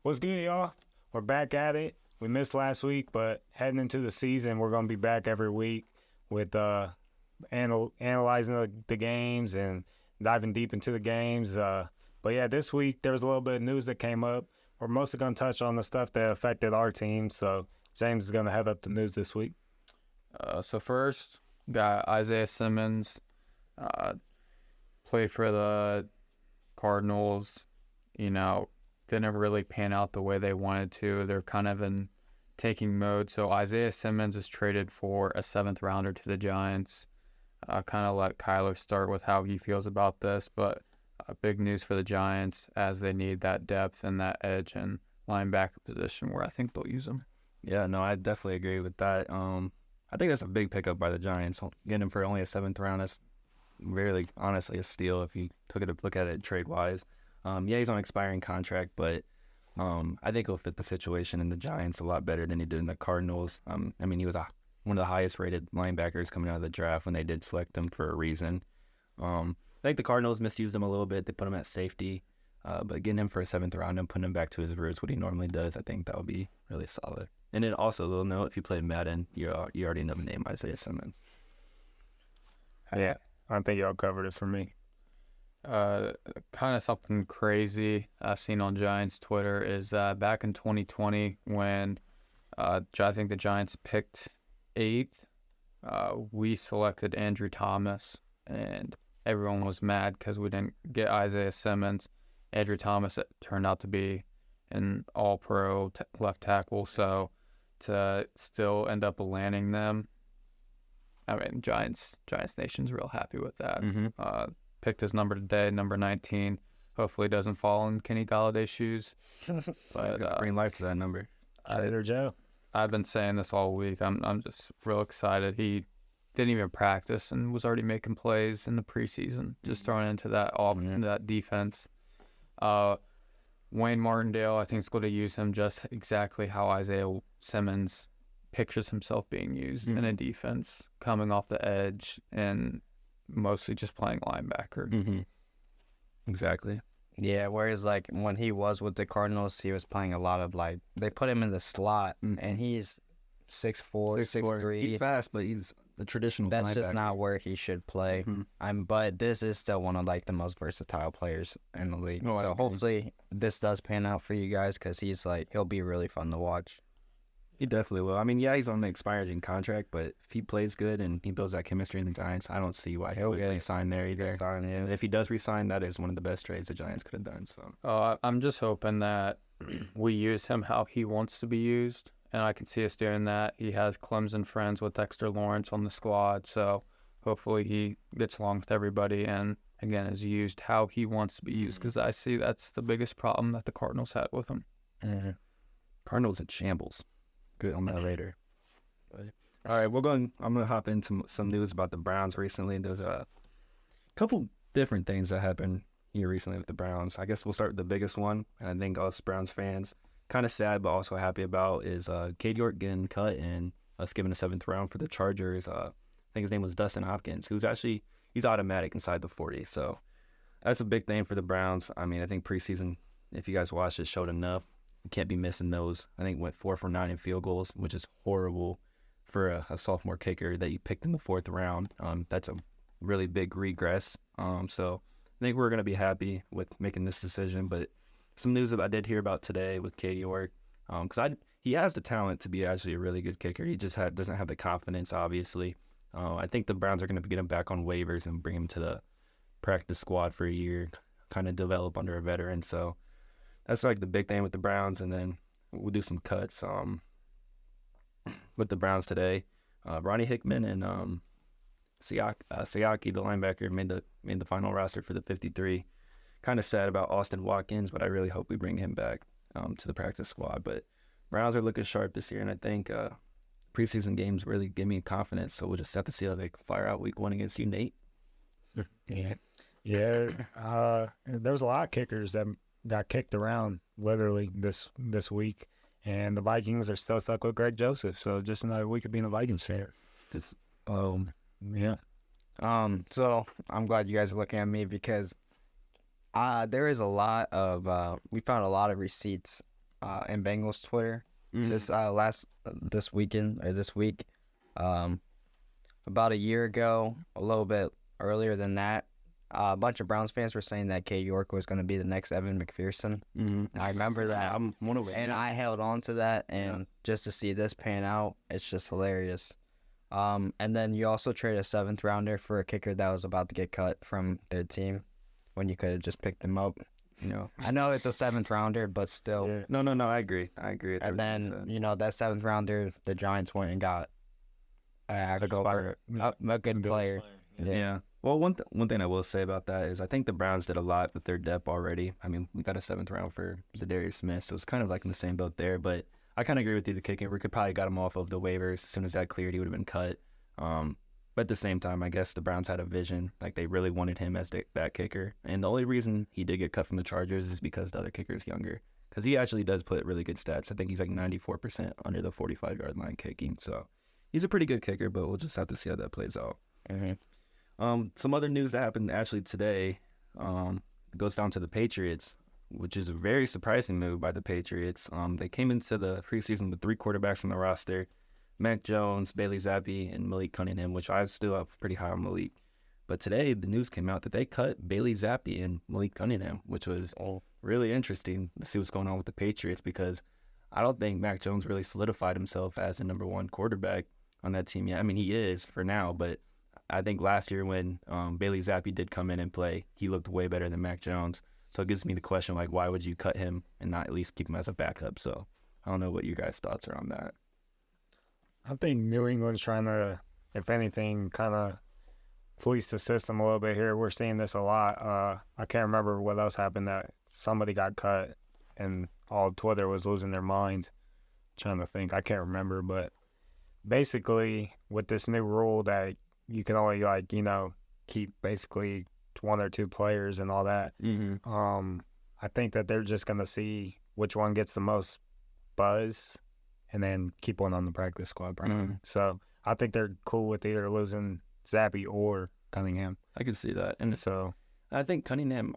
What's good, y'all? We're back at it. We missed last week, but heading into the season, we're going to be back every week with analyzing the games and diving deep into the games. But yeah, this week there was a little bit of news that came up. We're mostly going to touch on the stuff that affected our team. So James is going to head up the news this week. So first, got Isaiah Simmons, played for the Cardinals. Didn't really pan out the way they wanted to. They're kind of in tanking mode. So Isaiah Simmons is traded for a 7th rounder to the Giants. Kind of let Kyler start with how he feels about this, but big news for the Giants as they need that depth and that edge and linebacker position where I think they'll use him. Yeah, no, I definitely agree with that. I think that's a big pickup by the Giants. Getting him for only a 7th round is really, honestly, a steal if you took a look at it trade-wise. Yeah, he's on an expiring contract, but I think he'll fit the situation in the Giants a lot better than he did in the Cardinals. He was one of the highest-rated linebackers coming out of the draft when they did select him for a reason. I think the Cardinals misused him a little bit. They put him at safety, but getting him for a 7th round and putting him back to his roots, what he normally does, I think that would be really solid. And then also, a little note, if you played Madden, you already know the name Isaiah Simmons. Yeah, I think y'all covered it for me. Kind of something crazy I've seen on Giants Twitter is back in 2020 when I think the Giants picked 8th, we selected Andrew Thomas, and everyone was mad because we didn't get Isaiah Simmons. Andrew Thomas turned out to be an all-pro left tackle, so to still end up landing them, Giants Nation's real happy with that. Mm-hmm. Picked his number today, number 19. Hopefully it doesn't fall in Kenny Galladay's shoes. But bring life to that number. Trader Joe. I've been saying this all week. I'm just real excited. He didn't even practice and was already making plays in the preseason, just throwing into that that defense. Wayne Martindale, I think, is going to use him just exactly how Isaiah Simmons pictures himself being used in a defense, coming off the edge and mostly just playing linebacker. Mm-hmm. Exactly. Yeah, whereas when he was with the Cardinals, he was playing a lot of they put him in the slot, and he's 6'4", 6'3". He's fast, but he's a traditional That's linebacker. just not where he should play. Mm-hmm. But this is still one of the most versatile players in the league. Oh, so hopefully this does pan out for you guys because he'll be really fun to watch. He definitely will. He's on an expiring contract, but if he plays good and he builds that chemistry in the Giants, I don't see why he would resign there either. And if he does resign, that is one of the best trades the Giants could have done. So I'm just hoping that we use him how he wants to be used, and I can see us doing that. He has Clemson friends with Dexter Lawrence on the squad, so hopefully he gets along with everybody and, again, is used how he wants to be used, because I see that's the biggest problem that the Cardinals had with him. Cardinals in shambles. Good on that later. But, all right, I'm going to hop into some news about the Browns recently. There's a couple different things that happened here recently with the Browns. I guess we'll start with the biggest one, and I think us Browns fans kind of sad but also happy about is Cade York getting cut and us giving a 7th round for the Chargers. I think his name was Dustin Hopkins, who's he's automatic inside the 40. So that's a big thing for the Browns. I think preseason, if you guys watched it, showed enough. You can't be missing those. I think went 4 for 9 in field goals, which is horrible for a sophomore kicker that you picked in the 4th round. That's a really big regress. So I think we're going to be happy with making this decision. But some news that I did hear about today with Cade York, because he has the talent to be actually a really good kicker. He just doesn't have the confidence, obviously. I think the Browns are going to get him back on waivers and bring him to the practice squad for a year, kind of develop under a veteran. So that's the big thing with the Browns, and then we'll do some cuts with the Browns today. Ronnie Hickman and Siaki, the linebacker, made the final roster for the 53. Kind of sad about Austin Watkins, but I really hope we bring him back to the practice squad. But Browns are looking sharp this year, and I think preseason games really give me confidence. So we'll just have to see how they fire out week 1 against you, Nate. Yeah. There was a lot of kickers that got kicked around literally this week, and the Vikings are still stuck with Greg Joseph. So just another week of being a Vikings fan. Yeah. So I'm glad you guys are looking at me because there is a lot of we found a lot of receipts in Bengals Twitter this week. About a year ago, a little bit earlier than that, a bunch of Browns fans were saying that K. York was going to be the next Evan McPherson. I remember that. I'm one of And I held on to that, and just to see this pan out, it's just hilarious. And then you also traded a 7th rounder for a kicker that was about to get cut from their team when you could have just picked him up. I know it's a 7th rounder, but still. Yeah. No, I agree. With And then, that 7th rounder, the Giants went and got a good player. Yeah. Well, one thing I will say about that is I think the Browns did a lot with their depth already. I mean, we got a 7th round for Zadarius Smith, so it's kind of like in the same boat there. But I kind of agree with you. The kicking, we could probably got him off of the waivers as soon as that cleared. He would have been cut. But at the same time, I guess the Browns had a vision. Like, they really wanted him as that kicker. And the only reason he did get cut from the Chargers is because the other kicker is younger. Because he actually does put really good stats. I think he's like 94% under the 45-yard line kicking. So he's a pretty good kicker, but we'll just have to see how that plays out. Some other news that happened actually today goes down to the Patriots, which is a very surprising move by the Patriots. They came into the preseason with 3 quarterbacks on the roster: Mac Jones, Bailey Zappi, and Malik Cunningham, which I still have pretty high on Malik. But today, the news came out that they cut Bailey Zappi and Malik Cunningham, which was really interesting to see what's going on with the Patriots, because I don't think Mac Jones really solidified himself as the number 1 quarterback on that team yet. I mean, he is for now, but I think last year when Bailey Zappi did come in and play, he looked way better than Mac Jones. So it gives me the question, like, why would you cut him and not at least keep him as a backup? So I don't know what your guys' thoughts are on that. I think New England's trying to, if anything, kind of police the system a little bit here. We're seeing this a lot. I can't remember what else happened that somebody got cut and all Twitter was losing their mind. Trying to think. I can't remember, but basically with this new rule that you can only, keep basically 1 or 2 players and all that. I think that they're just going to see which one gets the most buzz and then keep one on the practice squad. So I think they're cool with either losing Zappi or Cunningham. I can see that. And So I think Cunningham,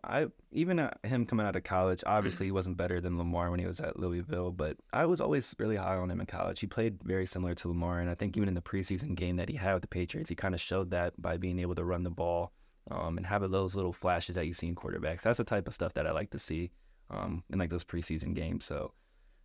him coming out of college, obviously he wasn't better than Lamar when he was at Louisville, but I was always really high on him in college. He played very similar to Lamar, and I think even in the preseason game that he had with the Patriots, he kind of showed that by being able to run the ball and having those little flashes that you see in quarterbacks. That's the type of stuff that I like to see in like those preseason games. So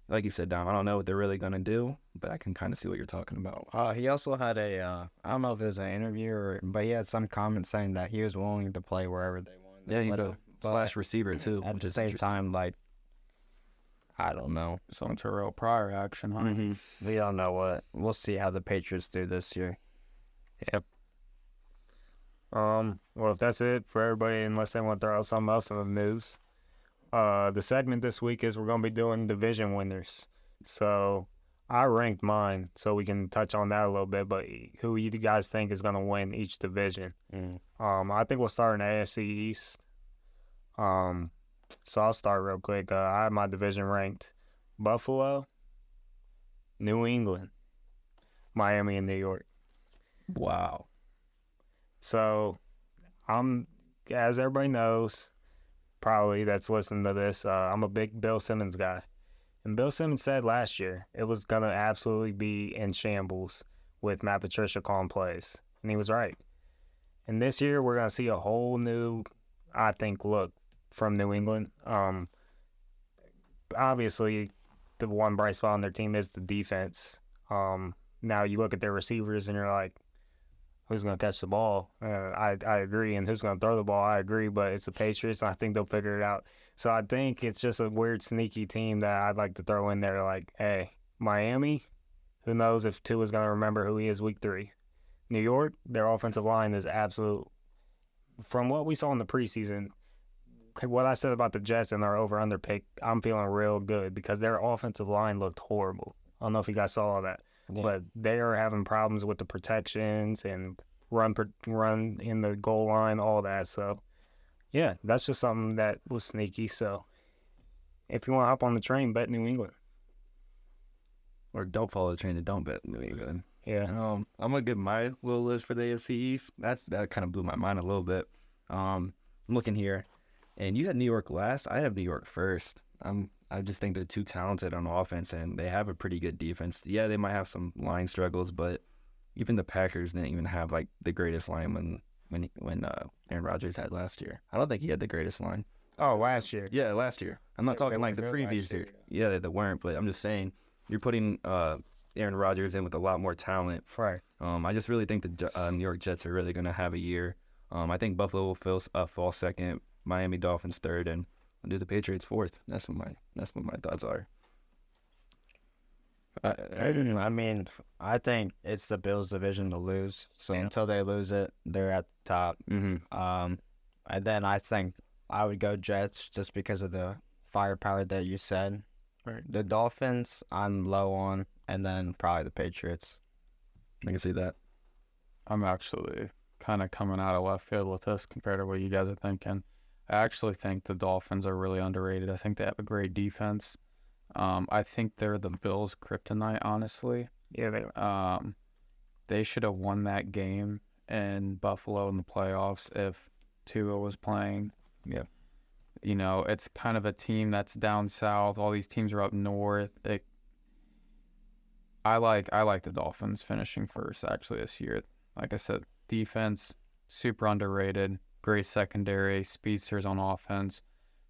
like you said, Dom, I don't know what they're really going to do, but I can kind of see what you're talking about. He also had I don't know if it was an interview, but he had some comment saying that he was willing to play wherever they wanted. Yeah, he's a slash receiver, too. At the same time, like, I don't know. Some Terrell Pryor action, huh? We don't know what. We'll see how the Patriots do this year. Yep. Well, if that's it for everybody, unless they want to throw out something else in the news, the segment this week is we're going to be doing division winners. So I ranked mine, so we can touch on that a little bit, but who you guys think is going to win each division? I think we'll start in the AFC East. So I'll start real quick. I have my division ranked: Buffalo, New England, Miami, and New York. Wow. So as everybody knows, probably that's listening to this, I'm a big Bill Simmons guy. And Bill Simmons said last year it was going to absolutely be in shambles with Matt Patricia calling plays. And he was right. And this year we're going to see a whole new, I think, look from New England. Obviously, the one bright spot on their team is the defense. Now you look at their receivers and you're like, who's going to catch the ball? I agree. And who's going to throw the ball? I agree. But it's the Patriots, and I think they'll figure it out. So I think it's just a weird, sneaky team that I'd like to throw in there. Like, hey, Miami, who knows if Tua's going to remember who he is week 3. New York, their offensive line is absolute. From what we saw in the preseason, what I said about the Jets and their over-under pick, I'm feeling real good because their offensive line looked horrible. I don't know if you guys saw all that. Yeah. But they are having problems with the protections and run in the goal line, all that. So, yeah, that's just something that was sneaky. So, if you want to hop on the train, bet New England. Or don't follow the train and don't bet New England. Yeah. I'm going to give my little list for the AFC East. That kind of blew my mind a little bit. I'm looking here, and you had New York last. I have New York first. I I just think they're too talented on offense, and they have a pretty good defense. Yeah, they might have some line struggles, but even the Packers didn't even have like the greatest line when Aaron Rodgers had last year. I don't think he had the greatest line. Oh, last year. Yeah, last year. I'm not talking like the previous year. Yeah, they weren't, but I'm just saying you're putting Aaron Rodgers in with a lot more talent. Right. I just really think the New York Jets are really going to have a year. I think Buffalo will fall second, Miami Dolphins third, and I'll do the Patriots fourth. That's what my thoughts are. I mean, I think it's the Bills' division to lose. So until they lose it, they're at the top. Mm-hmm. And then I think I would go Jets just because of the firepower that you said. Right. The Dolphins, I'm low on, and then probably the Patriots. I can see that. I'm actually kind of coming out of left field with this compared to what you guys are thinking. I actually think the Dolphins are really underrated. I think they have a great defense. I think they're the Bills' kryptonite, honestly. Yeah, they should have won that game in Buffalo in the playoffs if Tua was playing. Yeah. You know, it's kind of a team that's down south. All these teams are up north. I like the Dolphins finishing first, actually, this year. Like I said, defense, super underrated. Great secondary, speedsters on offense,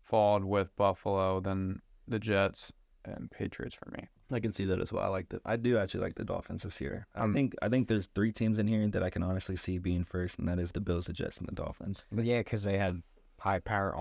followed with Buffalo, then the Jets and Patriots for me. I can see that as well. I do actually like the Dolphins this year. I think there's 3 teams in here that I can honestly see being first, and that is the Bills, the Jets, and the Dolphins. But yeah, because they had high power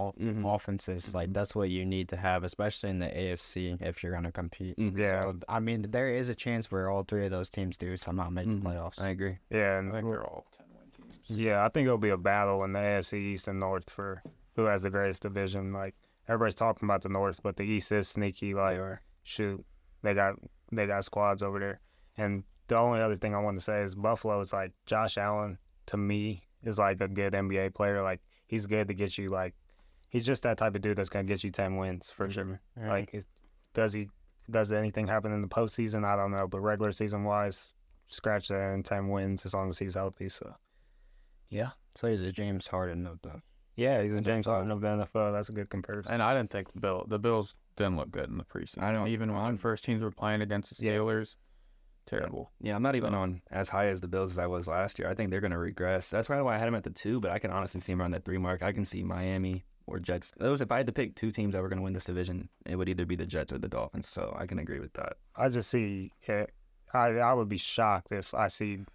offenses. Like, that's what you need to have, especially in the AFC if you're going to compete. Yeah. So, I mean, there is a chance where all 3 of those teams do somehow make the playoffs. I agree. Yeah, I and think they're all 10-win teams. yeah, I think it'll be a battle in the AFC East and North for who has the greatest division. Like, everybody's talking about the North, but the East is sneaky. Like, shoot, they got squads over there. And the only other thing I want to say is Buffalo is like Josh Allen, to me, is like a good NBA player. Like, he's good to get you, like, he's just that type of dude that's going to get you 10 wins for sure. Right. Like, does anything happen in the postseason? I don't know. But regular season wise, scratch that and 10 wins as long as he's healthy. So, yeah. So he's a James Harden of the. Yeah, he's a James Harden of the NFL. That's a good comparison. And I didn't think the Bills didn't look good in the preseason. Even when first teams were playing against the Steelers, terrible. Yeah, I'm not even on as high as the Bills as I was last year. I think they're going to regress. That's probably why I had them at the 2, but I can honestly see them around that 3 mark. I can see Miami or Jets. If I had to pick 2 teams that were going to win this division, it would either be the Jets or the Dolphins. So I can agree with that. I just see I would be shocked if I see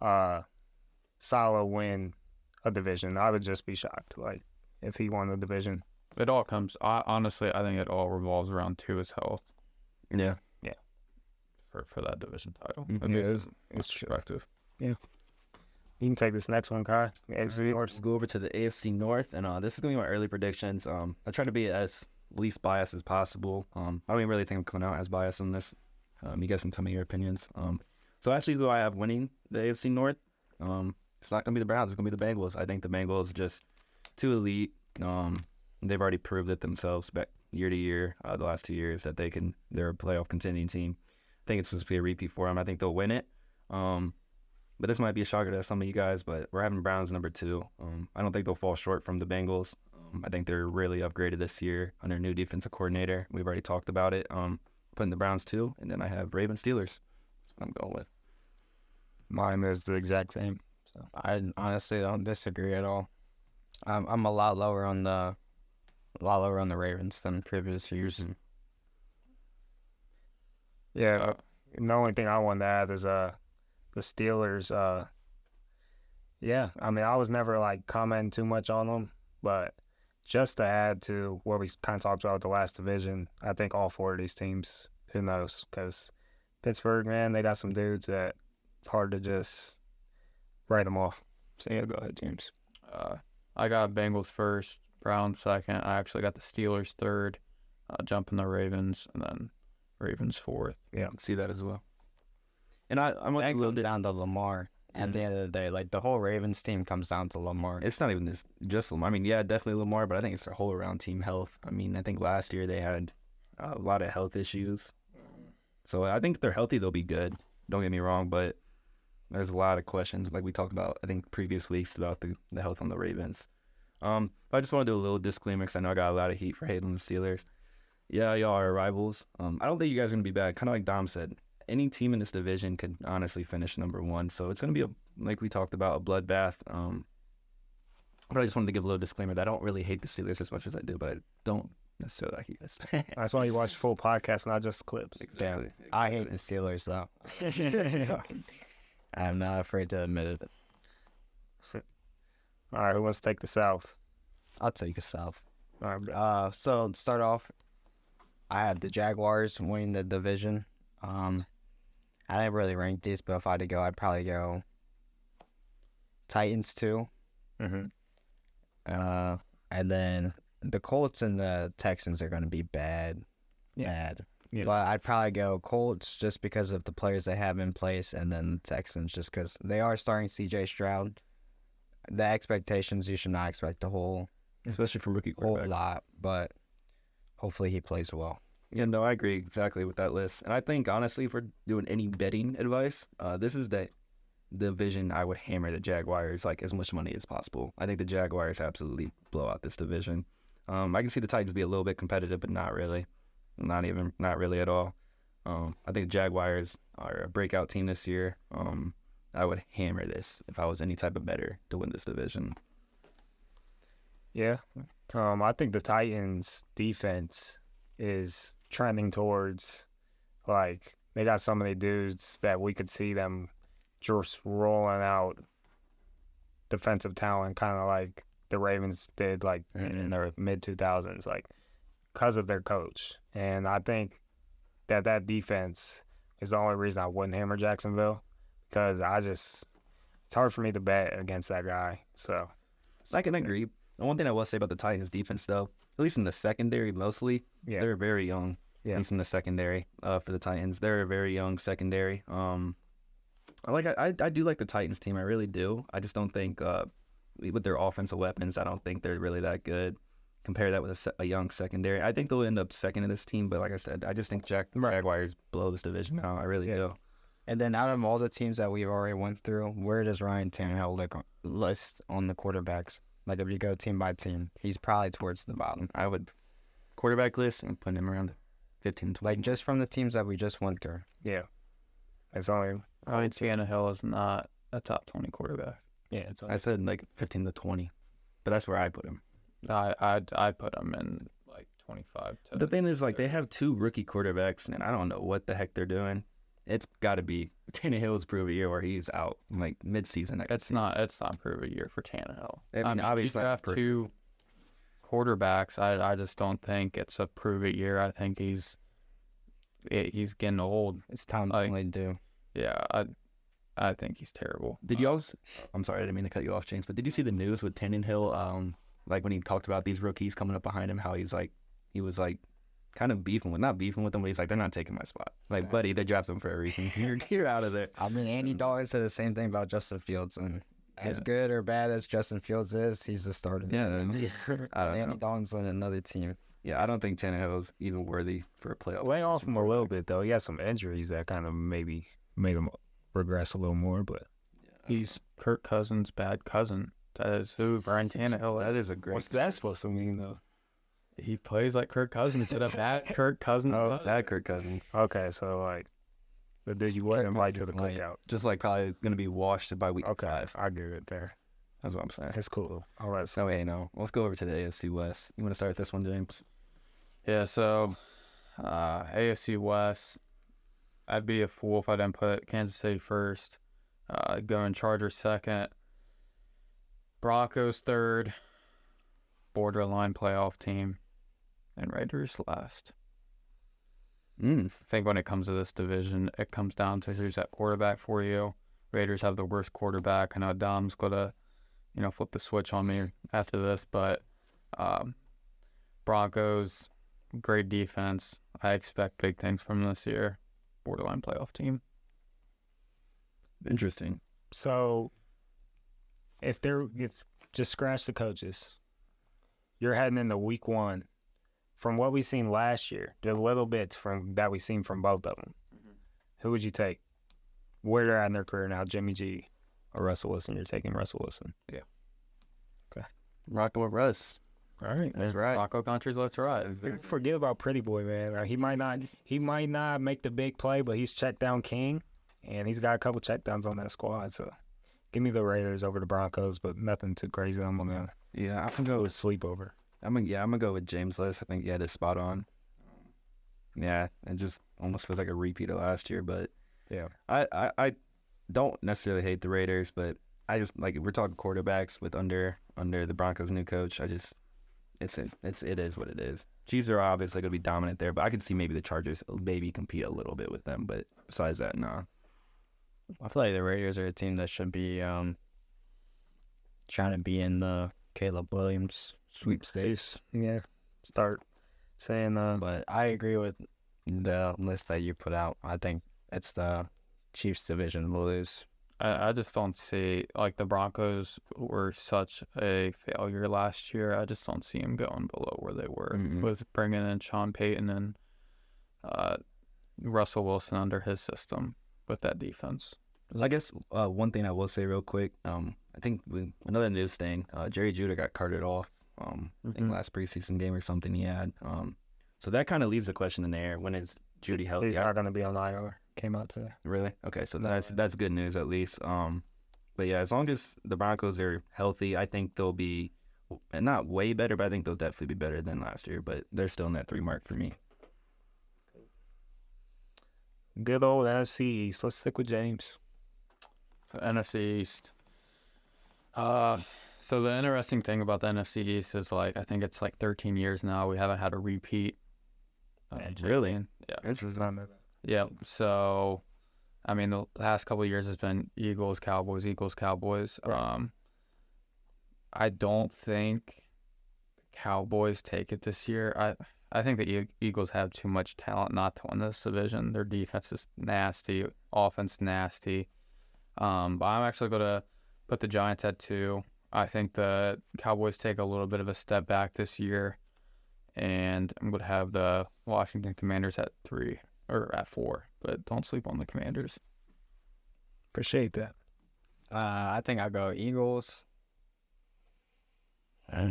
Salah win a division. I would just be shocked, like, if he won the division. It all comes. Honestly, I think it all revolves around Tua's health. Yeah. For that division title. It's perspective. Yeah. You can take this next one, Kai. AFC North. Let's go over to the AFC North, and this is going to be my early predictions. I try to be as least biased as possible. I don't even really think I'm coming out as biased on this. You guys can tell me your opinions. So actually, who I have winning the AFC North, it's not going to be the Browns. It's going to be the Bengals. I think the Bengals just too elite. They've already proved it themselves back year to year, the last 2 years, that they're a playoff contending team. I think it's supposed to be a repeat for them. I think they'll win it. But this might be a shocker to some of you guys, but we're having Browns number 2. I don't think they'll fall short from the Bengals. I think they're really upgraded this year under new defensive coordinator. We've already talked about it. Putting the Browns 2, and then I have Ravens Steelers. That's what I'm going with. Mine is the exact same. So. I honestly don't disagree at all. I'm a lot lower on the Ravens than previous years. Yeah, the only thing I wanted to add is the Steelers. Yeah, I mean, I was never like commenting too much on them, but just to add to what we kind of talked about with the last division, I think all 4 of these teams, who knows? Because Pittsburgh, man, they got some dudes that it's hard to just write them off. So yeah, go ahead, James. I got Bengals first, Browns second. I actually got the Steelers third, jumping the Ravens, and then Ravens fourth. Yeah, I can see that as well. And I'm that comes down to Lamar. At the end of the day, like, the whole Ravens team comes down to Lamar. It's not even just Lamar. I mean, yeah, definitely Lamar, but I think it's their whole around team health. I mean, I think last year they had a lot of health issues. So I think if they're healthy, they'll be good. Don't get me wrong, but there's a lot of questions, like we talked about, I think, previous weeks about the health on the Ravens. I just want to do a little disclaimer because I know I got a lot of heat for hating on the Steelers. Yeah, y'all are rivals. I don't think you guys are going to be bad. Kind of like Dom said, any team in this division could honestly finish number one. So it's going to be, like we talked about, a bloodbath. But I just wanted to give a little disclaimer that I don't really hate the Steelers as much as I do, but I don't necessarily like you guys. That's why you watch full podcast, not just clips. Exactly. I hate the Steelers, though. I'm not afraid to admit it. All right, who wants to take the South? I'll take the South. All right, So to start off, I had the Jaguars winning the division. I didn't really rank these, but if I had to go, I'd probably go Titans 2. mm-hmm. And then the Colts and the Texans are going to be bad. Bad. Yeah. But I'd probably go Colts just because of the players they have in place, and then the Texans just because they are starting C.J. Stroud. The expectations, you should not expect a whole Especially from rookie whole quarterbacks. lot, but hopefully he plays well. Yeah, no, I agree exactly with that list. And I think, honestly, if we're doing any betting advice, this is the division I would hammer the Jaguars, like, as much money as possible. I think the Jaguars absolutely blow out this division. I can see the Titans be a little bit competitive, but not really. Not really at all. I think the Jaguars are a breakout team this year. I would hammer this if I was any type of bettor to win this division. Yeah. I think the Titans defense is trending towards, like, they got so many dudes that we could see them just rolling out defensive talent, kind of like the Ravens did, like, in their mid-2000s, like, because of their coach. And I think that defense is the only reason I wouldn't hammer Jacksonville, because it's hard for me to bet against that guy. So I can agree. The one thing I will say about the Titans defense, though, at least in the secondary mostly, yeah, they're very young. Yeah. At least in the secondary for the Titans. They're a very young secondary. I do like the Titans team. I really do. I just don't think with their offensive weapons, I don't think they're really that good. Compare that with a young secondary. I think they'll end up second in this team, but like I said, I just think Jaguars blow this division out. I really do. And then out of all the teams that we've already went through, where does Ryan Tannehill list on the quarterbacks? Like, if you go team by team, he's probably towards the bottom. I would quarterback list and put him around 15, 20. Like, just from the teams that we just went through. yeah. It's only, Ryan Tannehill is not a top 20 quarterback. yeah, it's only, I said like 15 to 20, but that's where I put him. I put him in like 25 to. The thing is, like, they have two rookie quarterbacks, and I don't know what the heck they're doing. It's got to be Tannehill's prove a year where he's out like mid-season. It's not prove a year for Tannehill. I mean, obviously, you have two quarterbacks. I just don't think it's a prove it year. I think he's getting old. It's time to only do. Yeah, I think he's terrible. Did you also? I'm sorry, I didn't mean to cut you off, James. But did you see the news with Tannehill? Like when he talked about these rookies coming up behind him, how he was kind of not beefing with them, but he's like, they're not taking my spot. Like, buddy, they drafted him for a reason. You're out of there. I mean, Andy Dalton said the same thing about Justin Fields, and as good or bad as Justin Fields is, he's the starter. Yeah, I don't Andy know. Dalton's on another team. Yeah, I don't think Tannehill's even worthy for a playoff. lay off him a little bit, though. He has some injuries that kind of maybe made him regress a little more, but He's Kirk Cousins' bad cousin. That is who Ryan Tannehill is. That is a great. what's that supposed to mean, though? He plays like Kirk Cousins. Did a bad Kirk Cousins. Oh, Bad Kirk Cousins. Okay, so, like, but did you wouldn't invite to the Cousins, like- cookout? Just like probably gonna be washed by week Okay, 5. I get it there. That's what I'm saying. It's cool. All right, so So hey, no. Let's go over to the AFC West. You want to start with this one, James? Yeah, so AFC West, I'd be a fool if I didn't put Kansas City first, going Chargers second, Broncos third, borderline playoff team, and Raiders last. I think when it comes to this division, it comes down to who's at quarterback for you. Raiders have the worst quarterback. I know Dom's going to, flip the switch on me after this, but Broncos, great defense. I expect big things from them this year. Borderline playoff team. Interesting. So, if just scratch the coaches, you're heading into week 1. From what we've seen last year, the little bits that we've seen from both of them, who would you take? Where they're at in their career now, Jimmy G or Russell Wilson? You're taking Russell Wilson. Rocking with Russ. All right. That's right. Taco countries, let's ride. Forget about Pretty Boy, man. Like, he might not make the big play, but he's check down king, and he's got a couple check downs on that squad. So give me the Raiders over the Broncos, but nothing too crazy. I'm gonna Yeah, I'm gonna go go with with sleepover. I'm gonna go with James List. I think he had his spot on. Yeah, it just almost feels like a repeat of last year, but Yeah. I don't necessarily hate the Raiders, but I just like we're talking quarterbacks with under the Broncos' new coach. It is what it is. Chiefs are obviously gonna be dominant there, but I could see maybe the Chargers maybe compete a little bit with them, but besides that, no. I feel like the Raiders are a team that should be trying to be in the Caleb Williams sweepstakes. Yeah. Start saying But I agree with the list that you put out. I think it's the Chiefs division will lose. I just don't see, like, the Broncos were such a failure last year. I just don't see them going below where they were with bringing in Sean Payton and Russell Wilson under his system with that defense. I guess one thing I will say real quick, I think another news thing, Jerry Judy got carted off. I think last preseason game or something he had. So that kind of leaves the question in the air: when is Judy healthy? he's not gonna be on IR. Came out today. Really? Okay, so that's good news at least. But yeah, as long as the Broncos are healthy, I think they'll be not way better, but I think they'll definitely be better than last year. But they're still in that 3 mark for me. Good old NFC East. Let's stick with James. NFC East. So the interesting thing about the NFC East is, like, I think it's like 13 years now we haven't had a repeat. Really? champion. Yeah. Interesting. Yeah. So, I mean, the last couple of years has been Eagles, Cowboys, Eagles, Cowboys. Right. I don't think Cowboys take it this year. I think the Eagles have too much talent not to win this division. Their defense is nasty, offense nasty. But I'm actually going to put the Giants at 2. I think the Cowboys take a little bit of a step back this year, and I'm going to have the Washington Commanders at 3 or at 4. But don't sleep on the Commanders. Appreciate that. I think I'll go Eagles. I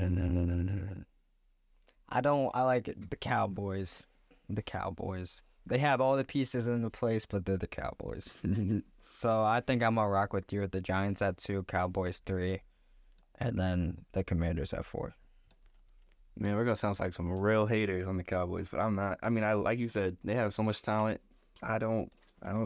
like the Cowboys. The Cowboys. They have all the pieces in the place, but they're the Cowboys. So I think I'm gonna rock with you with the Giants at 2, Cowboys 3, and then the Commanders at 4. Man, we're gonna sound like some real haters on the Cowboys, but I'm not. I mean, like you said, they have so much talent. I don't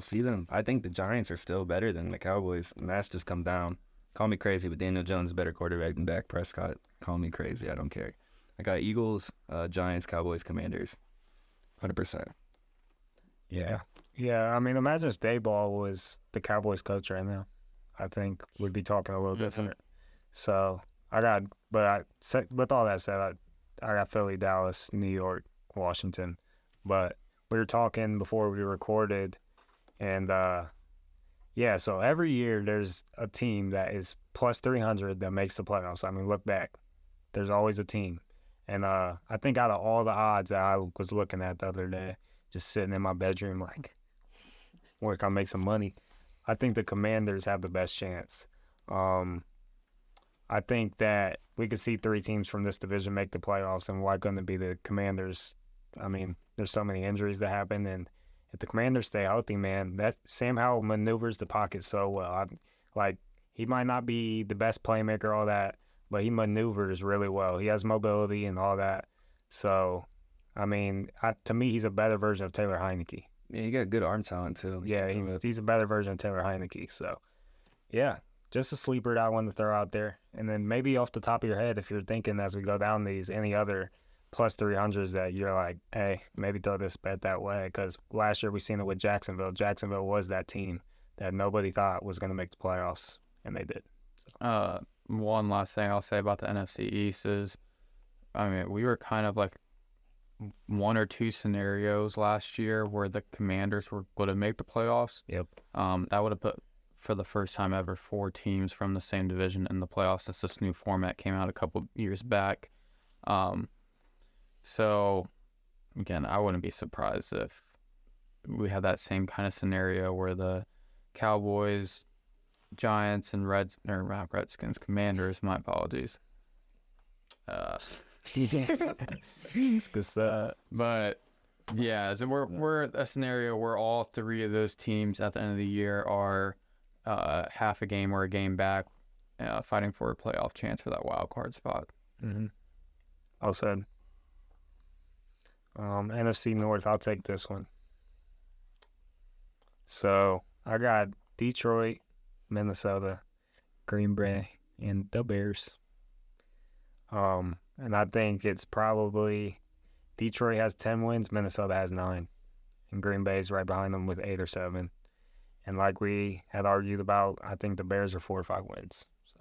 see them. I think the Giants are still better than the Cowboys, and that's just come down. Call me crazy, but Daniel Jones is a better quarterback than Dak Prescott. Call me crazy. I don't care. I got Eagles, Giants, Cowboys, Commanders. 100%. Yeah. Yeah, I mean, imagine if Dayball was the Cowboys coach right now. I think we'd be talking a little different. So with all that said, I got Philly, Dallas, New York, Washington. But we were talking before we recorded, and so every year there's a team that is plus 300 that makes the playoffs. I mean, look back. There's always a team. And I think out of all the odds that I was looking at the other day, just sitting in my bedroom like, where can I make some money? I think the Commanders have the best chance. I think that we could see 3 teams from this division make the playoffs, and why couldn't it be the Commanders? I mean, there's so many injuries that happen, and if the Commanders stay healthy, man, that Sam Howell maneuvers the pocket so well. He might not be the best playmaker, all that, but he maneuvers really well. He has mobility and all that. So, I mean, to me, he's a better version of Taylor Heineke. Yeah, you got good arm talent too. Yeah, he's a better version of Taylor Heineke. So, yeah, just a sleeper that I wanted to throw out there. And then maybe off the top of your head, if you're thinking as we go down these, any other plus 300s that you're like, hey, maybe throw this bet that way. Because last year we seen it with Jacksonville. Jacksonville was that team that nobody thought was going to make the playoffs, and they did. So. One last thing I'll say about the NFC East is, I mean, we were kind of like 1 or 2 scenarios last year where the Commanders would have made the playoffs. Yep. That would have put, for the first time ever, 4 teams from the same division in the playoffs since this new format came out a couple years back. So, again, I wouldn't be surprised if we had that same kind of scenario where the Cowboys, Giants, and Commanders, my apologies, It's good stuff. But yeah, so we're a scenario where all three of those teams at the end of the year are half a game or a game back, fighting for a playoff chance for that wild card spot. Mm-hmm. All said. NFC North, I'll take this one. So I got Detroit, Minnesota, Green Bay, and the Bears. And I think it's probably Detroit has 10 wins, Minnesota has 9. And Green Bay's right behind them with 8 or 7. And like we had argued about, I think the Bears are 4 or 5 wins. So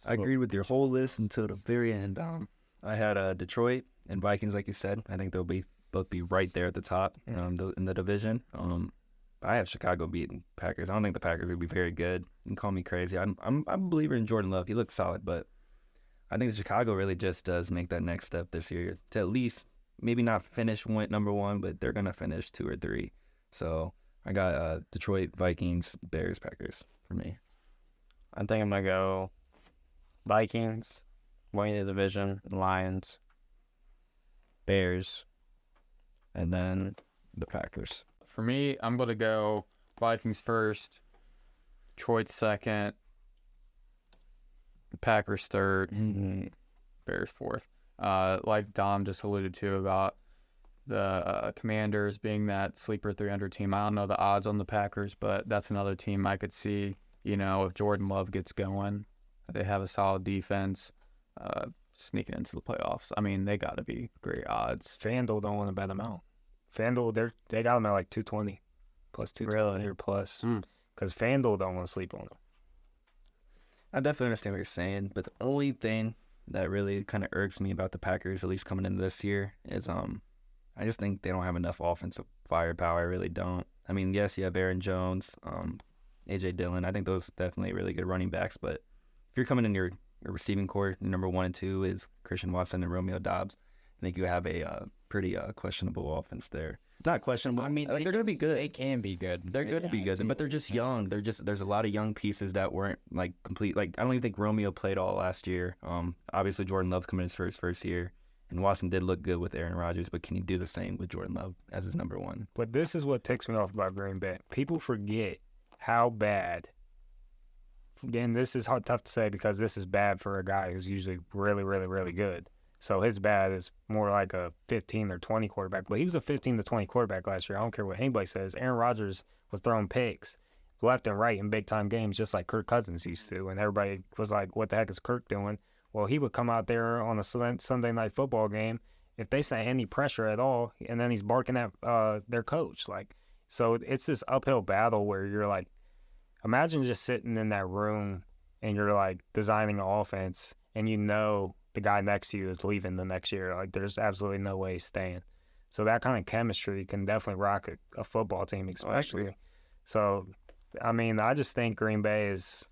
I agreed with your whole list until the very end. I had Detroit and Vikings, like you said. I think they'll both be right there at the top in the division. I have Chicago beating Packers. I don't think the Packers will be very good. You can call me crazy. I'm a believer in Jordan Love. He looks solid, but I think Chicago really just does make that next step this year to at least maybe not finish number 1, but they're gonna finish 2 or 3. So I got Detroit, Vikings, Bears, Packers for me. I think I'm gonna go Vikings, winning the division, Lions, Bears, and then the Packers. For me, I'm going to go Vikings first, Detroit second, Packers third, Bears fourth. Like Dom just alluded to about the Commanders being that sleeper 300 team. I don't know the odds on the Packers, but that's another team I could see, if Jordan Love gets going, they have a solid defense, sneaking into the playoffs. I mean, they got to be great odds. FanDuel don't want to bet them out. FanDuel, they got them at like 220 plus 220 or plus because FanDuel don't want to sleep on them. I definitely understand what you're saying, but the only thing that really kind of irks me about the Packers, at least coming into this year, is I just think they don't have enough offensive firepower. I really don't. I mean, yes, you have Aaron Jones, A.J. Dillon. I think those are definitely really good running backs, but if you're coming in your receiving core, your number 1 and 2 is Christian Watson and Romeo Doubs. I think you have a pretty questionable offense there. Not questionable. I mean, they're going to be good. They can be good. They're going to be good, but they're just young. There's a lot of young pieces that weren't like complete. Like I don't even think Romeo played all last year. Obviously Jordan Love's coming in for his first year, and Watson did look good with Aaron Rodgers, but can he do the same with Jordan Love as his number 1? But this is what ticks me off about Green Bay. People forget how bad. Again, this is tough to say because this is bad for a guy who's usually really, really, really good. So his bad is more like a 15 or 20 quarterback. But he was a 15 to 20 quarterback last year. I don't care what anybody says. Aaron Rodgers was throwing picks left and right in big-time games just like Kirk Cousins used to. And everybody was like, what the heck is Kirk doing? Well, he would come out there on a Sunday night football game if they say any pressure at all, and then he's barking at their coach. So it's this uphill battle where you're like, imagine just sitting in that room and you're like designing an offense and the guy next to you is leaving the next year. Like there's absolutely no way he's staying. So that kind of chemistry can definitely rock a football team, especially. So, I mean, I just think Green Bay is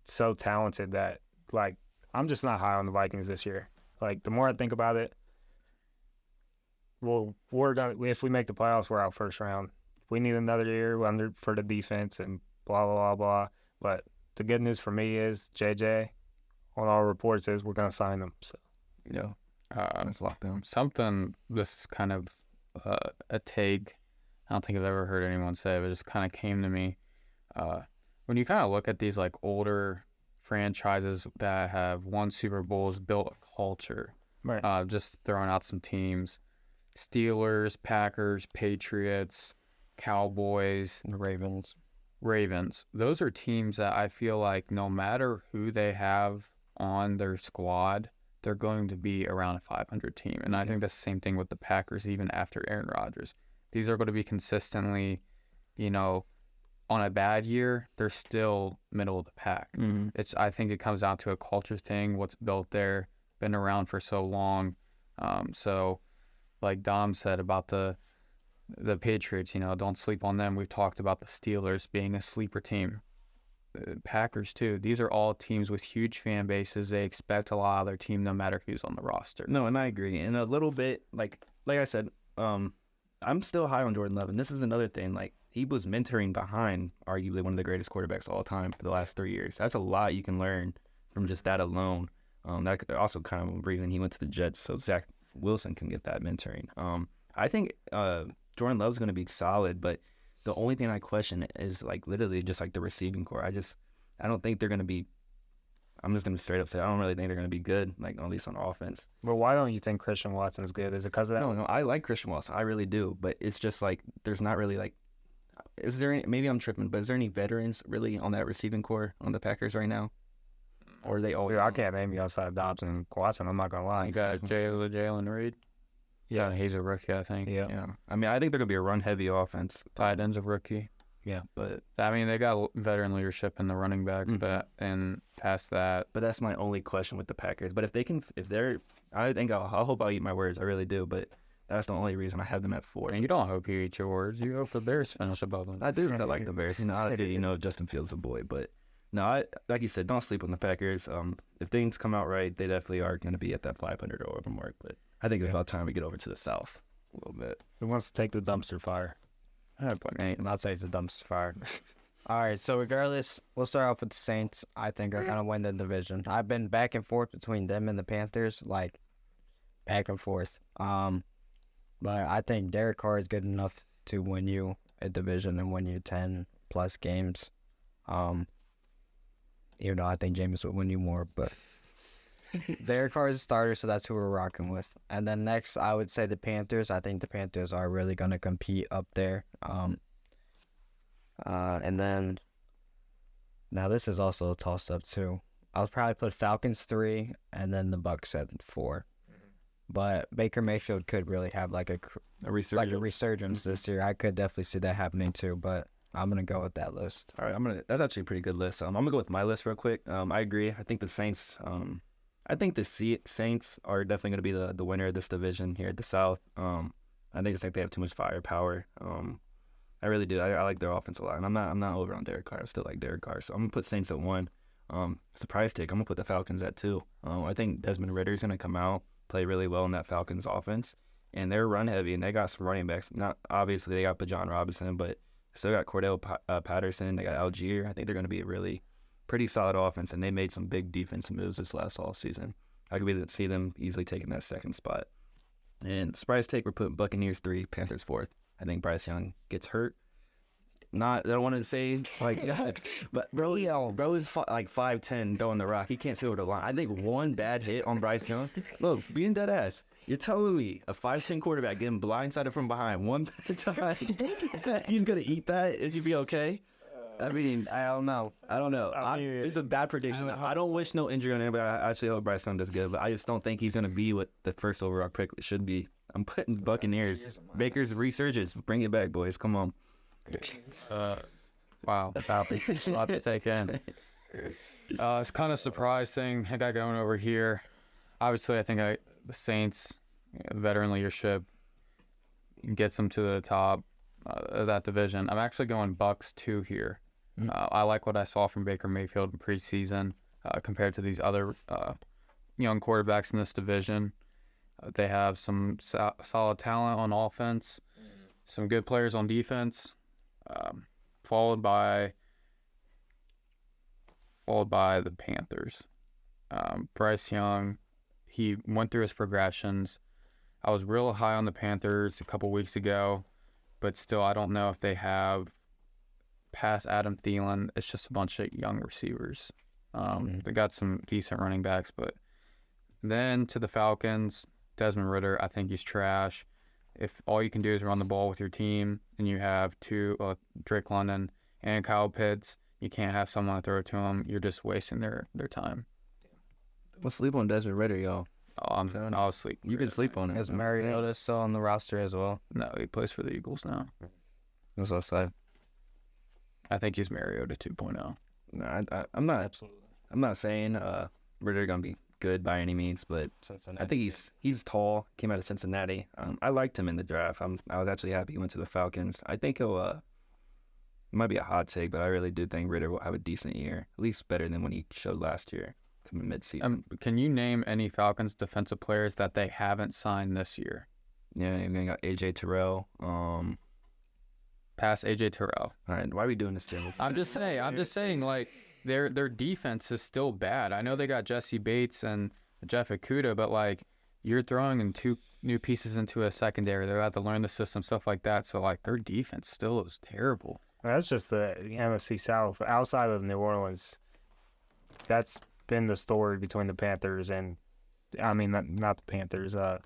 so talented that, like, I'm just not high on the Vikings this year. Like, the more I think about it, well, if we make the playoffs, we're out first round. We need another year for the defense and blah, blah, blah, blah. But the good news for me is JJ, on all reports, is we're going to sign him. So, let's lock down. This is kind of a take I don't think I've ever heard anyone say, but it just kind of came to me. When you kind of look at these like older franchises that have won Super Bowls, built a culture, right. Just throwing out some teams, Steelers, Packers, Patriots, Cowboys, Ravens. Those are teams that I feel like no matter who they have on their squad, they're going to be around a 500 team. And I think that's the same thing with the Packers, even after Aaron Rodgers. These are going to be consistently, on a bad year, they're still middle of the pack. Mm-hmm. I think it comes down to a culture thing, what's built there, been around for so long. So like Dom said about the Patriots, don't sleep on them. We've talked about the Steelers being a sleeper team. Packers too. These are all teams with huge fan bases. They expect a lot of their team no matter who's on the roster. No, and I agree. And a little bit, like I said, I'm still high on Jordan Love. And this is another thing. Like, he was mentoring behind arguably one of the greatest quarterbacks of all time for the last 3 years. That's a lot you can learn from just that alone. That could also kind of reason he went to the Jets, so Zach Wilson can get that mentoring. I think Jordan Love's going to be solid, but the only thing I question is like literally just like the receiving core. I don't think they're going to be. I'm just going to straight up say I don't really think they're going to be good, like at least on offense. But why don't you think Christian Watson is good? Is it because of that? No, I like Christian Watson. I really do, but it's just like there's not really like. Is there any? Maybe I'm tripping, but is there any veterans really on that receiving core on the Packers right now? Or are they all? Dude, I can't name you outside of Dobbs and Watson. I'm not gonna lie. You got Jalen Reed. Yeah, he's a rookie, I think. Yeah. I mean, I think they're gonna be a run-heavy offense. Tight end's a rookie. Yeah, but I mean, they got veteran leadership in the running backs, but and past that. But that's my only question with the Packers. But I think I'll hope I'll eat my words. I really do. But that's the only reason I have them at 4. And you don't hope you eat your words. You hope the Bears finish above them. I do. I like the Bears. Obviously, Justin Fields is a boy. But no, like you said, don't sleep on the Packers. If things come out right, they definitely are going to be at that 500 or over mark. But I think it's about time we get over to the South a little bit. Who wants to take the dumpster fire? I'm not saying it's a dumpster fire. All right, so regardless, we'll start off with the Saints. I think are going to win the division. I've been back and forth between them and the Panthers, like back and forth. But I think Derek Carr is good enough to win you a division and win you 10-plus games. Even though I think Jameis would win you more, but Derek Carr is a starter, so that's who we're rocking with. And then next, I would say the Panthers. I think the Panthers are really going to compete up there. And then, now this is also a toss-up too. I'll probably put Falcons 3 and then the Bucs at 4. But Baker Mayfield could really have like a resurgence this year. I could definitely see that happening too, but I'm going to go with that list. All right, that's actually a pretty good list. I'm going to go with my list real quick. I agree. I think the Saints Saints are definitely going to be the winner of this division here at the South. I think they have too much firepower. I really do. I like their offense a lot, and I'm not over on Derek Carr. I still like Derek Carr, so I'm gonna put Saints at 1. Surprise take. I'm gonna put the Falcons at 2. I think Desmond Ridder is gonna come out, play really well in that Falcons offense, and they're run heavy, and they got some running backs. Not obviously they got Bijan Robinson, but still got Cordell Patterson. They got Algier. I think they're gonna be a really pretty solid offense, and they made some big defensive moves this last offseason. I could see them easily taking that second spot. And surprise take, we're putting Buccaneers 3, Panthers 4th. I think Bryce Young gets hurt. I don't want to say like that, but bro is like 5'10" throwing the rock. He can't see over the line. I think one bad hit on Bryce Young. Look, being dead ass. You're telling me a 5'10" quarterback getting blindsided from behind one time, he's gonna eat that? Is he be okay? I mean, I don't know. It's a bad prediction. I don't wish no injury on anybody. I actually hope Bryce Young does good, but I just don't think he's going to be what the first overall pick should be. I'm putting Buccaneers. Baker's resurgence. Bring it back, boys. Come on. Wow. A lot to take in. It's kind of surprise thing I got going over here. Obviously, I think the Saints, veteran leadership, gets them to the top of that division. I'm actually going Bucs 2 here. I like what I saw from Baker Mayfield in preseason compared to these other young quarterbacks in this division. They have some solid talent on offense, some good players on defense, followed by the Panthers. Bryce Young, he went through his progressions. I was real high on the Panthers a couple weeks ago, but still I don't know if they have past Adam Thielen. It's just a bunch of young receivers. They got some decent running backs, but then to the Falcons, Desmond Ridder, I think he's trash. If all you can do is run the ball with your team and you have Drake London and Kyle Pitts, you can't have someone throw it to them. You're just wasting their time. We'll sleep on Desmond Ridder, y'all. I'll sleep. You can sleep on it. Is Mariota still on the roster as well? No, he plays for the Eagles now. What's outside? I think he's Mariota 2.0. No, I'm not. Absolutely. I'm not saying Ridder gonna be good by any means, but Cincinnati. I think he's tall. Came out of Cincinnati. I liked him in the draft. I was actually happy he went to the Falcons. I think he'll. It might be a hot take, but I really do think Ridder will have a decent year, at least better than when he showed last year, coming mid-season. Can you name any Falcons defensive players that they haven't signed this year? Yeah, and then got AJ Terrell. Past AJ Terrell. All right, why are we doing this, Jim? I'm just saying. Like their defense is still bad. I know they got Jesse Bates and Jeff Okuda, but like you're throwing in 2 new pieces into a secondary. They're about to learn the system, stuff like that. So like their defense still is terrible. That's just the NFC South. Outside of New Orleans, that's been the story between the Panthers and, I mean, not the Panthers. I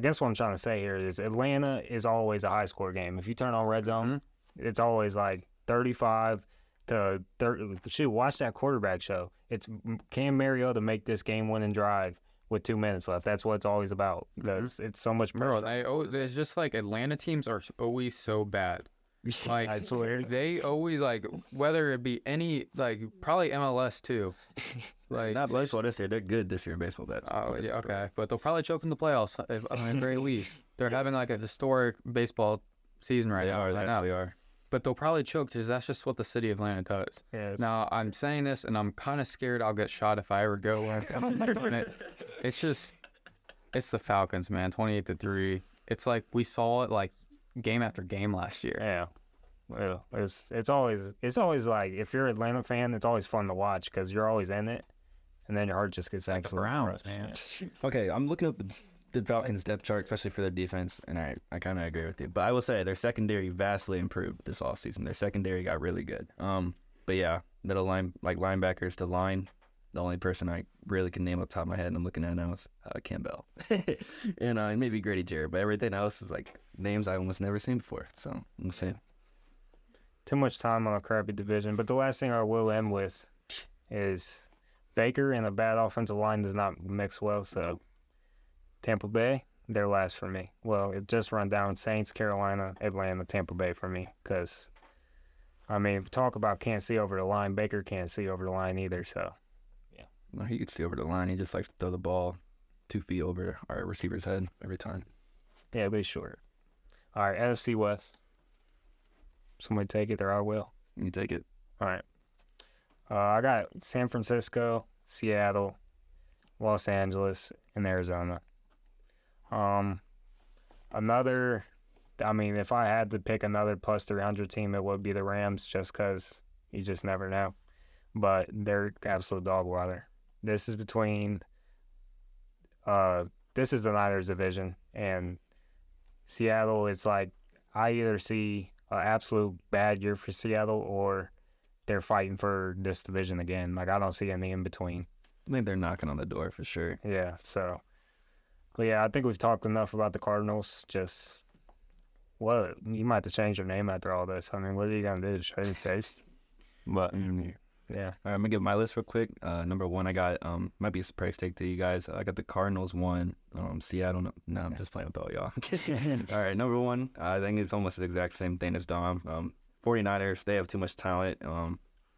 guess what I'm trying to say here is Atlanta is always a high score game. If you turn on Red Zone, it's always like 35 to 30. Shoot, watch that quarterback show. It's can Mariota make this game-winning drive with 2 minutes left? That's what it's always about because it's so much pressure. Bro, there's just like Atlanta teams are always so bad. Like I swear. they always like whether it be any like probably MLS too. Like Not baseball this year. They're good this year in baseball. oh yeah, okay, but they'll probably choke in the playoffs if very least. They're having like a historic baseball season right now. They are. But they'll probably choke because that's just what the city of Atlanta does. Yeah, Now I'm saying this and I'm kind of scared I'll get shot if I ever go where it's the Falcons, man. 28-3. It's like we saw it like game after game last year. yeah. Well, it's always like if you're an Atlanta fan, it's always fun to watch because you're always in it, and then your heart just gets absolutely Browns, crushed. man. Okay, I'm looking up the Falcons' depth chart, especially for their defense, and I kind of agree with you. But I will say their secondary vastly improved this offseason. Their secondary got really good. But yeah, middle line, like linebackers to line, the only person I really can name off the top of my head and I'm looking at now is Campbell. and maybe Grady Jarrett, but everything else is like names I almost never seen before. So I'm saying. Too much time on a crappy division. But the last thing I will end with is Baker and a bad offensive line does not mix well. So Tampa Bay, they're last for me. Well, it just run down Saints, Carolina, Atlanta, Tampa Bay for me. Because, I mean, talk about can't see over the line. Baker can't see over the line either. So, No, he could see over the line. He just likes to throw the ball 2 feet over our receiver's head every time. yeah, be short. All right, NFC West. Somebody take it or I will. You take it. All right. I got San Francisco, Seattle, Los Angeles, and Arizona. Another, I mean, if I had to pick another plus 300 team, it would be the Rams just because you just never know. But they're absolute dog water. This is between, this is the Niners division, and Seattle, it's like I either see an absolute bad year for Seattle or they're fighting for this division again. Like, I don't see any in between. I think they're knocking on the door for sure. Yeah, so. But yeah, I think we've talked enough about the Cardinals. Just, what? You might have to change your name after all this. I mean, what are you going to do? Show your face? But Yeah. all right, I'm gonna give my list real quick. Number one, I got might be a surprise take to you guys. I got the Cardinals 1, Seattle. No, I'm just playing with all y'all. All right, number 1, I think it's almost the exact same thing as Dom. 49ers, they have too much talent.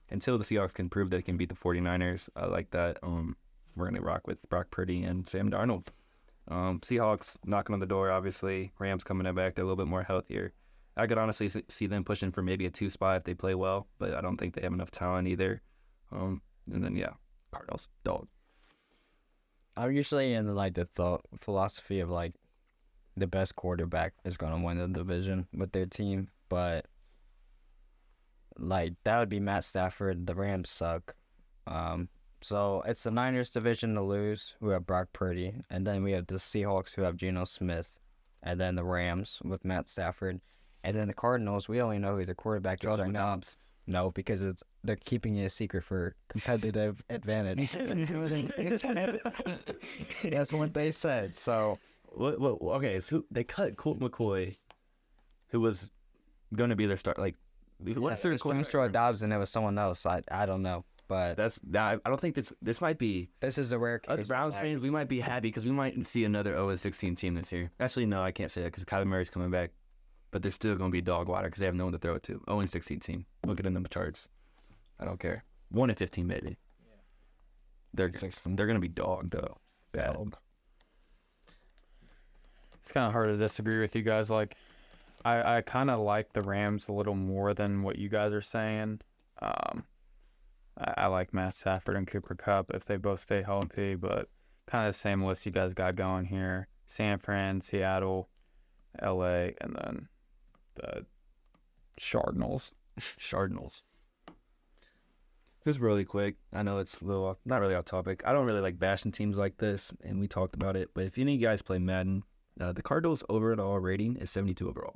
Until the Seahawks can prove they can beat the 49ers, I like that. We're gonna rock with Brock Purdy and Sam Darnold. Seahawks knocking on the door, obviously. Rams coming back, they're a little bit more healthier. I could honestly see them pushing for maybe a 2 spot if they play well, but I don't think they have enough talent either. And then, yeah, Cardinals, dog. I'm usually in like the thought philosophy of like the best quarterback is going to win the division with their team, but like that would be Matt Stafford. The Rams suck. So it's the Niners division to lose, who have Brock Purdy, and then we have the Seahawks who have Geno Smith, and then the Rams with Matt Stafford. And then the Cardinals, we only know who the quarterback is right now. No, because they're keeping it a secret for competitive advantage. That's what they said. So Okay, so they cut Colt McCoy, who was going to be their start. Like, what's their Troy Dobbs, and it was someone else. I don't know, but I don't think this might be. this is a rare case. Us Browns fans, we might be happy because we might see another 0-16 team this year. Actually, no, I can't say that because Kyler Murray's coming back. But they're still going to be dog water because they have no one to throw it to. 0-16 team. Look at it in the charts. I don't care. 1-15 maybe. They're going to be dog though. Bad. It's kind of hard to disagree with you guys. Like, I kind of like the Rams a little more than what you guys are saying. I like Matt Stafford and Cooper Kupp if they both stay healthy, but kind of the same list you guys got going here. San Fran, Seattle, LA, and then the Cardinals. Cardinals. Just really quick. I know it's a little not really off topic. I don't really like bashing teams like this, and we talked about it. But if any of you guys play Madden, the Cardinals' overall rating is 72 overall.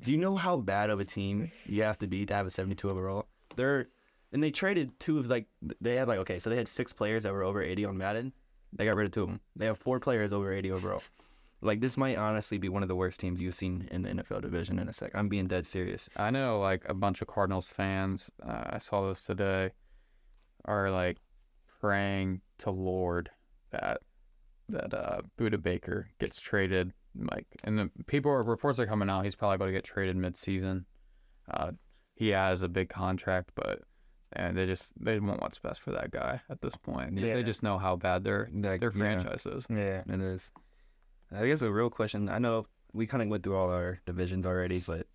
Do you know how bad of a team you have to be to have a 72 overall? And they traded two of they had so they had 6 players that were over 80 on Madden. They got rid of 2 of them. They have 4 players over 80 overall. This might honestly be one of the worst teams you've seen in the NFL division in a sec. I'm being dead serious. I know, a bunch of Cardinals fans, I saw this today, are, praying to Lord that Buda Baker gets traded. And the reports are coming out, he's probably about to get traded mid-season. He has a big contract, but they want what's best for that guy at this point. Yeah. They just know how bad their franchise is. Yeah. It is. I guess a real question. I know we kind of went through all our divisions already, but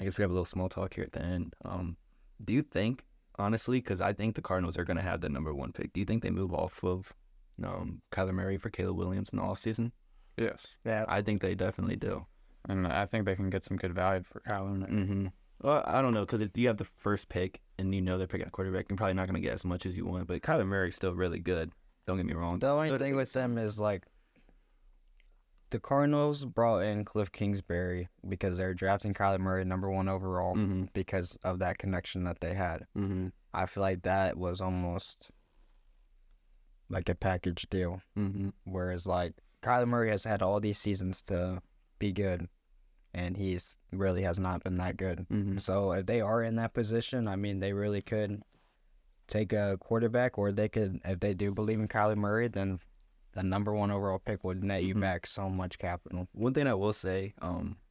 I guess we have a little small talk here at the end. Do you think, honestly, because I think the Cardinals are going to have the number 1 pick, do you think they move off of Kyler Murray for Caleb Williams in the offseason? Yes. Yeah. I think they definitely do. And I think they can get some good value for Kyler. Mm-hmm. Well, I don't know, because if you have the first pick and you know they're picking a quarterback, you're probably not going to get as much as you want. But Kyler Murray's still really good. Don't get me wrong. The only thing with them is the Cardinals brought in Cliff Kingsbury because they're drafting Kyler Murray number 1 overall because of that connection that they had. Mm-hmm. I feel like that was almost like a package deal. Mm-hmm. Whereas Kyler Murray has had all these seasons to be good, and he's really has not been that good. Mm-hmm. So if they are in that position, I mean, they really could take a quarterback, or they could, if they do believe in Kyler Murray, then the number 1 overall pick would net you back so much capital. One thing I will say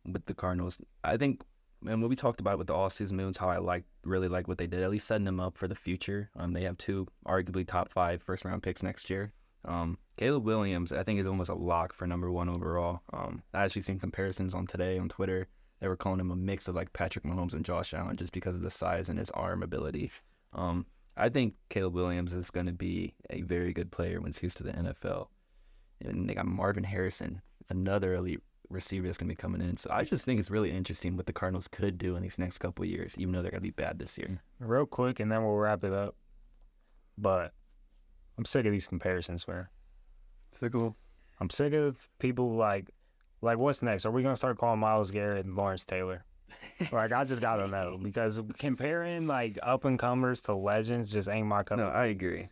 with the Cardinals, I think, and when we talked about it with the offseason moves, how I really like what they did, at least setting them up for the future. They have 2 arguably top 5 first-round picks next year. Caleb Williams, I think, is almost a lock for number 1 overall. I actually seen comparisons on today on Twitter. They were calling him a mix of Patrick Mahomes and Josh Allen just because of the size and his arm ability. I think Caleb Williams is going to be a very good player once he's to the NFL. And they got Marvin Harrison, another elite receiver that's going to be coming in. So I just think it's really interesting what the Cardinals could do in these next couple of years, even though they're going to be bad this year. Real quick, and then we'll wrap it up. But I'm sick of these comparisons, man. I'm sick of people like what's next? Are we gonna start calling Myles Garrett and Lawrence Taylor? I just gotta know, because comparing up and comers to legends just ain't my cup. No, I agree.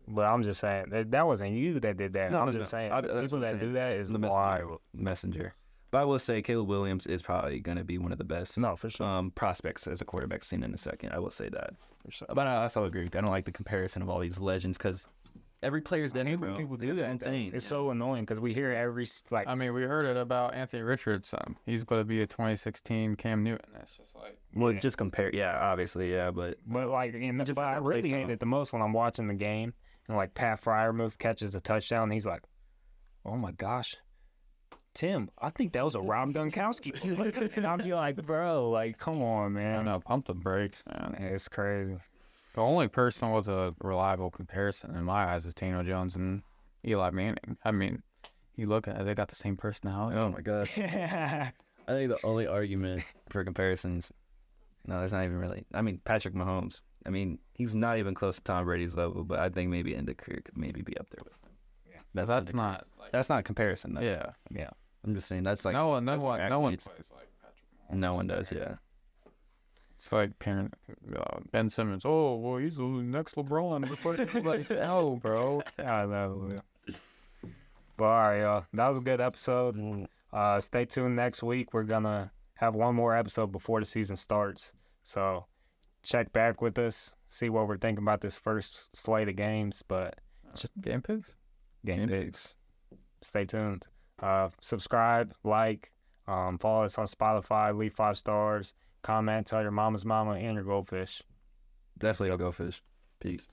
But I'm just saying that wasn't you that did that. No, I'm just saying people that do that is the wild. messenger. But I will say Caleb Williams is probably going to be one of the best For sure. prospects as a quarterback seen in a second. I will say that. For sure. But I also agree with you. I don't like the comparison of all these legends because every player's different. Bro. People do that. It's so annoying because we hear every I mean, we heard it about Anthony Richardson. He's going to be a 2016 Cam Newton. It's just it's just compare. Yeah, obviously, yeah, but but I really hate it the most when I'm watching the game and Pat Fryermuth catches a touchdown. And he's like, "Oh my gosh, Tim, I think that was a Rob Gronkowski." And I'll be like, "Bro, come on, man." I don't know, pump the brakes, man. It's crazy. The only person with a reliable comparison in my eyes is Daniel Jones and Eli Manning. I mean, you look at it, they got the same personality. oh my god. I think the only argument for comparisons, no, there's not even really. I mean, Patrick Mahomes. I mean, he's not even close to Tom Brady's level, but I think maybe end of career could maybe be up there with him. Yeah, that's not. That's not a comparison, though. Yeah. I'm just saying that's no one plays like Patrick Mahomes. No one does. Yeah. It's like Ben Simmons. Oh, well, he's the next LeBron. No, bro. I know. But all right, y'all. That was a good episode. Stay tuned next week. We're gonna have one more episode before the season starts. So check back with us, see what we're thinking about this first slate of games. But game picks. Game picks. Stay tuned. Subscribe, follow us on Spotify, leave 5 stars, comment, tell your mama's mama and your goldfish. Definitely don't go fish. Peace.